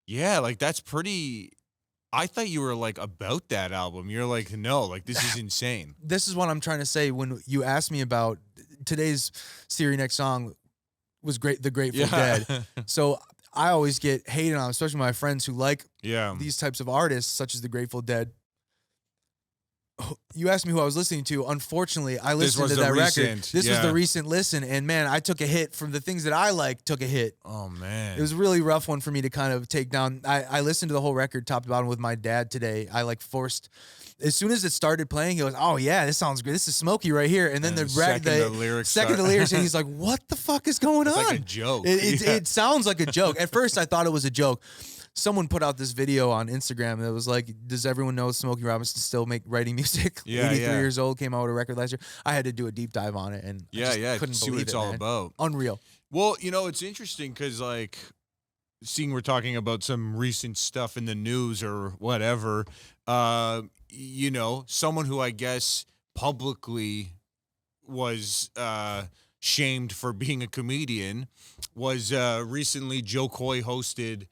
yeah, like that's pretty. I thought you were like about that album. You're like, no, like this is insane. This is what I'm trying to say when you asked me about today's Siri next song was great. The Grateful Dead. So I always get hated on, especially my friends who like these types of artists, such as the Grateful Dead. You asked me who I was listening to. Unfortunately, I listened to that record. This was the recent listen, and man, I took a hit from the things that I like. Took a hit. Oh man, it was a really rough one for me to kind of take down. I listened to the whole record top to bottom with my dad today. I like forced. As soon as it started playing, he goes, "Oh yeah, this sounds great. This is Smokey right here." And then the lyrics, and he's like, "What the fuck is going on?" It's like a joke. It sounds like a joke. At first, I thought it was a joke. Someone put out this video on Instagram that was like, does everyone know Smoky Robinson still writing music? Yeah, 83 years old, came out with a record last year. I had to do a deep dive on it, and I couldn't see believe what it's it, all man. about. Unreal. Well, you know, it's interesting because, like, seeing we're talking about some recent stuff in the news or whatever, you know, someone who I guess publicly was shamed for being a comedian was recently Joe Coy hosted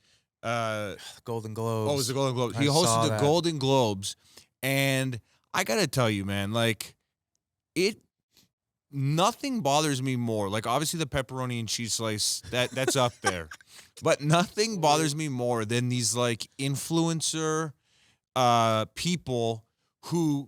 Golden Globes. Oh, it was the Golden Globes. He hosted the Golden Globes, and I gotta tell you, man, like nothing bothers me more. Like, obviously the pepperoni and cheese slice, that's up there. But nothing bothers me more than these like influencer people who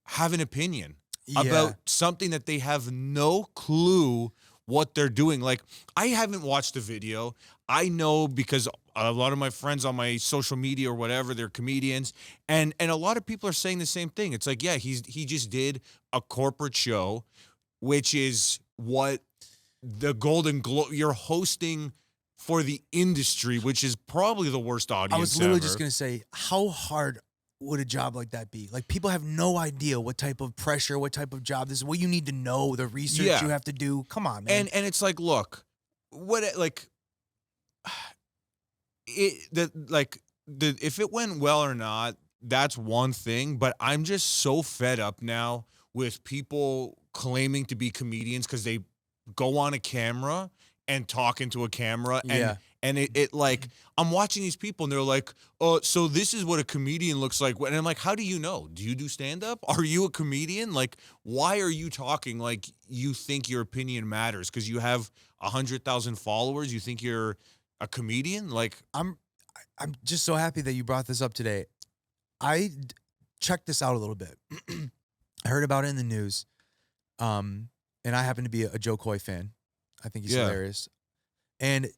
have an opinion about something that they have no clue what they're doing. Like, I haven't watched the video. I know because a lot of my friends on my social media or whatever, they're comedians, and a lot of people are saying the same thing. It's like, yeah, he just did a corporate show, which is what the Golden Globe, you're hosting for the industry, which is probably the worst audience I was literally ever. just going to say, how hard would a job like that be? Like, people have no idea what type of pressure, what type of job this is, what you need to know, the research you have to do. Come on, man. And it's like, look, if it went well or not, that's one thing, but I'm just so fed up now with people claiming to be comedians because they go on a camera and talk into a camera. And, Yeah. and it like, I'm watching these people and they're like, oh, so this is what a comedian looks like. And I'm like, how do you know? Do you do stand-up? Are you a comedian? Like, why are you talking like you think your opinion matters? Because you have 100,000 followers? You think you're a comedian? Like, I'm just so happy that you brought this up today. I checked this out a little bit. I heard about it in the news. And I happen to be a Joe Coy fan. I think he's hilarious. And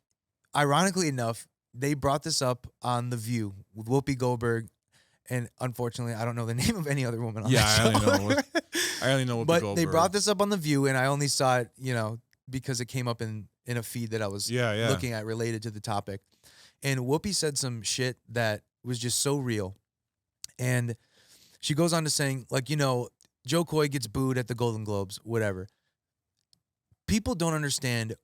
ironically enough, they brought this up on The View with Whoopi Goldberg. And unfortunately, I don't know the name of any other woman on that show. I only know Whoopi But Goldberg. they brought this up on The View, and I only saw it, because it came up in a feed that I was looking at related to the topic. And Whoopi said some shit that was just so real. And she goes on to saying, like, Joe Coy gets booed at the Golden Globes, whatever. People don't understand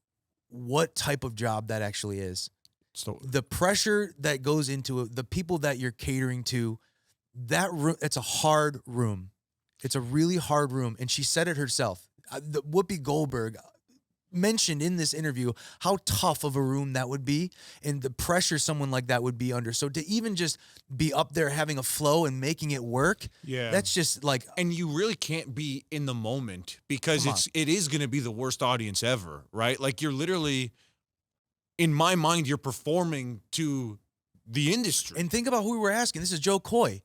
what type of job that actually is. So, The pressure that goes into it, the people that you're catering to, that room, it's a hard room. It's a really hard room. And she said it herself. Whoopi Goldberg mentioned in this interview how tough of a room that would be and the pressure someone like that would be under. So to even just be up there having a flow and making it work, that's just like... And you really can't be in the moment because it is going to be the worst audience ever, right? Like you're literally, in my mind, you're performing to the industry. And think about who we're asking. This is Joe Coy.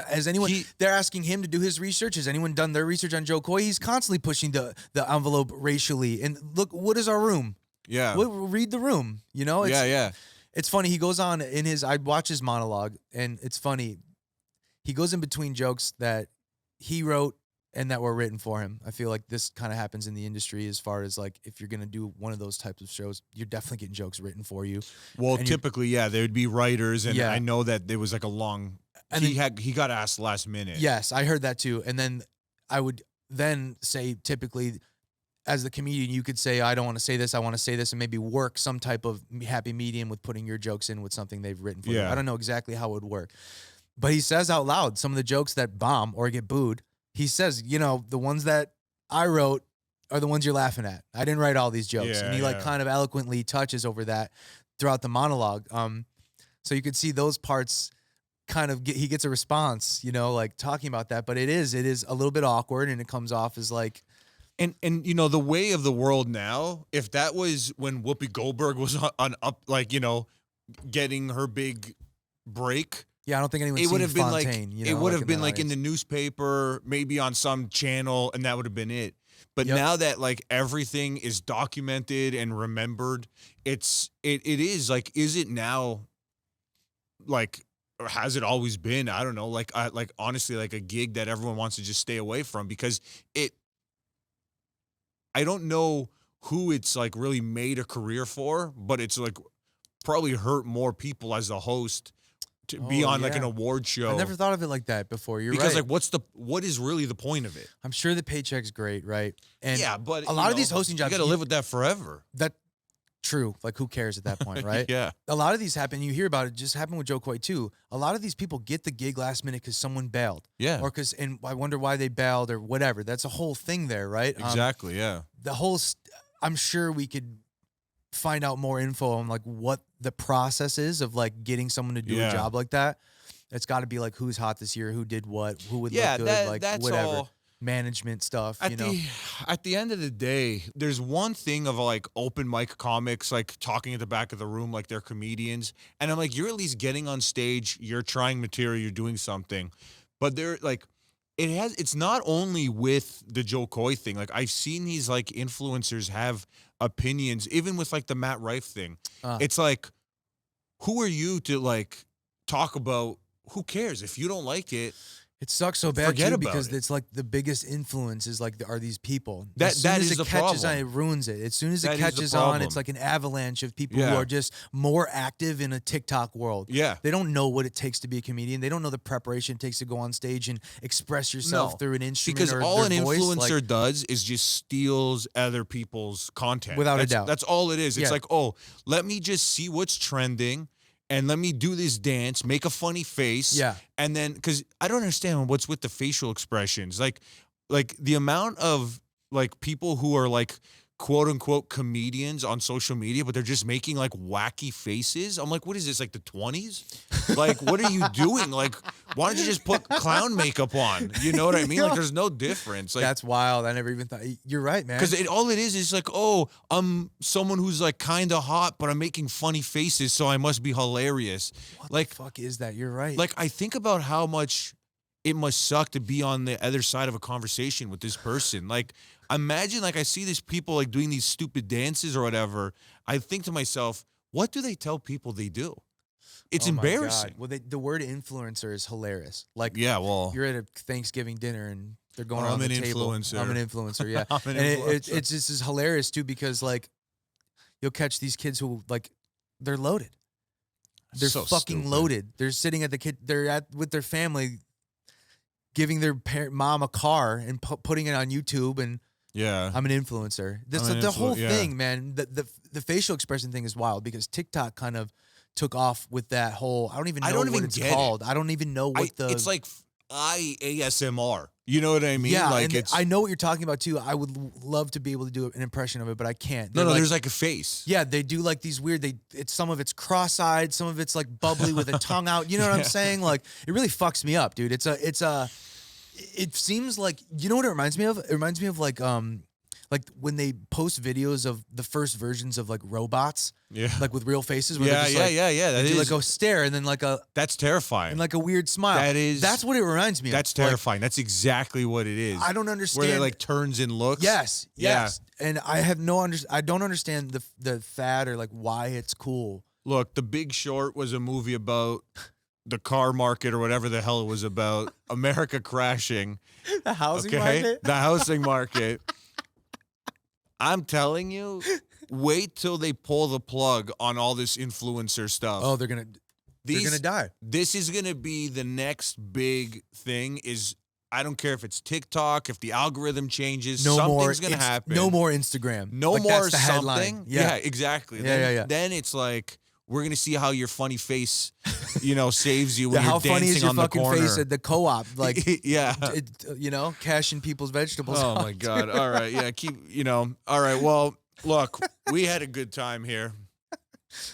Has anyone, they're asking him to do his research. Has anyone done their research on Joe Coy? He's constantly pushing the envelope racially. And look, what is our room? Yeah. Read the room, It's, It's funny. He goes on I watch his monologue, and it's funny. He goes in between jokes that he wrote and that were written for him. I feel like this kind of happens in the industry as far as like if you're going to do one of those types of shows, you're definitely getting jokes written for you. Well, typically, there'd be writers, and I know that there was like a long. And he got asked last minute. Yes, I heard that too. And then I would then say, typically, as the comedian, you could say, I don't want to say this, I want to say this, and maybe work some type of happy medium with putting your jokes in with something they've written for you. I don't know exactly how it would work. But he says out loud some of the jokes that bomb or get booed. He says, the ones that I wrote are the ones you're laughing at. I didn't write all these jokes. And he kind of eloquently touches over that throughout the monologue. So you could see those parts kind of he gets a response, like talking about that. But it is a little bit awkward, and it comes off as like. And the way of the world now, if that was when Whoopi Goldberg was on up, like, getting her big break. Yeah, I don't think anyone. It would have been like it would have been like in the newspaper, maybe on some channel, and that would have been it. But now that like everything is documented and remembered, it is like, is it now? Like, or has it always been? I don't know. Like honestly, like a gig that everyone wants to just stay away from because I don't know who it's like really made a career for, but it's like probably hurt more people as a host. To be on like an award show. I never thought of it like that before. You're because right. Like what is really the point of it? I'm sure the paycheck's great, right? And but a lot of these hosting jobs, you got to live with that forever. That true. Like who cares at that point, right? Yeah. A lot of these happen. You hear about it. Just happened with Joe Coy too. A lot of these people get the gig last minute because someone bailed. Yeah. Or and I wonder why they bailed or whatever. That's a whole thing there, right? Exactly. Yeah. The whole. I'm sure we could find out more info on like what the process is of like getting someone to do a job like that. It's got to be like who's hot this year, who did what, who would look good, like that's whatever. All, management stuff, at the end of the day, there's one thing of like open mic comics like talking at the back of the room like they're comedians, and I'm like, you're at least getting on stage, you're trying material, you're doing something, but they're like, it's not only with the Joe Coy thing. Like I've seen these like influencers have opinions, even with like the Matt Rife thing. It's like, who are you to like talk about? Who cares if you don't like it? It sucks so bad Forget too, about because it. it's like the biggest influence is like are these people. That as soon as is it the catches problem. on, it ruins it. As soon as it That is the catches on, problem. it's like an avalanche of people who are just more active in a TikTok world. Yeah. They don't know what it takes to be a comedian. They don't know the preparation it takes to go on stage and express yourself through an instrument because or all an their voice. influencer does is just steals other people's content. Without a doubt. That's all it is. It's Yeah. like, oh, let me just see what's trending. And let me do this dance, make a funny face. Yeah. And then, because I don't understand what's with the facial expressions. Like the amount of like people who are like quote unquote comedians on social media, but they're just making like wacky faces. I'm like, what is this, like the 20s? Like, what are you doing? Like, why don't you just put clown makeup on? You know what I mean? Like, there's no difference. Like, That's wild. I never even thought. You're right, man. because all it is like, oh, I'm someone who's like kind of hot, but I'm making funny faces, so I must be hilarious. what Like, the fuck is that? You're right. like I think about how much it must suck to be on the other side of a conversation with this person. Like, imagine, like, I see these people like doing these stupid dances or whatever. I think to myself, what do they tell people they do? It's Oh my God. embarrassing. Well, the word influencer is hilarious. Like, Yeah, well, you're at a Thanksgiving dinner and they're going I'm on the an table. influencer. I'm an influencer. Yeah, I'm an and influencer. it's just is hilarious too because like you'll catch these kids who like they're loaded. They're So fucking stupid. loaded. They're sitting at the kid. They're at with their family, giving their mom a car and putting it on YouTube and. Yeah. I'm an influencer. I'm an The whole yeah. thing, man. The facial expression thing is wild because TikTok kind of took off with that whole. I don't even know what it's called. I don't even know what It's like ASMR. You know what I mean? Yeah, like and it's I know what you're talking about too. I would love to be able to do an impression of it, but I can't. no, They're there's like a face. yeah, they do like these weird. It's some of it's cross-eyed, some of it's like bubbly with a tongue out. You know what I'm saying? Like it really fucks me up, dude. It seems like you know what it reminds me of. It reminds me of like when they post videos of the first versions of like robots, Yeah. like with real faces. Where Yeah, they're just yeah, like, yeah. They That do is like a stare and then like that's terrifying. a weird smile. That's what it reminds me of. That's Like, terrifying. That's exactly what it is. I don't Where understand. it like turns and looks. Yes, Yeah. yes. And I have I don't understand the fad or like why it's cool. Look, The Big Short was a movie about the car market or whatever the hell it was about. America crashing. The housing Okay. market. The housing market. I'm telling you, wait till they pull the plug on all this influencer stuff. Oh, they're gonna die. This is gonna be the next big thing. Is I don't care if it's TikTok, if the algorithm changes, something's gonna happen. No more Instagram. No Like, more that's the something. headline. Yeah, exactly. Yeah, yeah. Then it's like we're gonna see how your funny face, saves you when How you're funny dancing is your on the fucking corner. face at the co-op? Like, yeah. cashing people's vegetables. Oh out. my God. All right. Yeah. All right. Well, look, we had a good time here.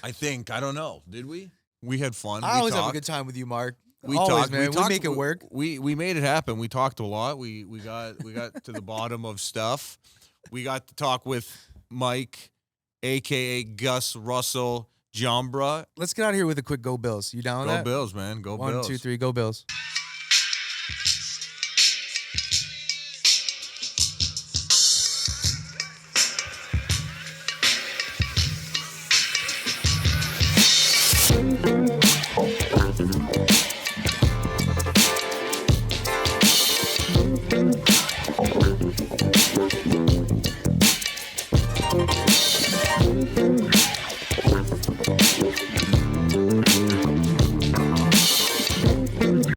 I think. I don't know. Did we? We had fun. I we always have a talked. good time with you, Mark. We Always, talked, man. We make it work. We made it happen. We talked a lot. We got to the bottom of stuff. We got to talk with Mike, aka Gus Russell, Giambra. Let's get out of here with a quick Go Bills. You down with Go that? Bills, man. Go 1, Bills. 2, 3, Go Bills.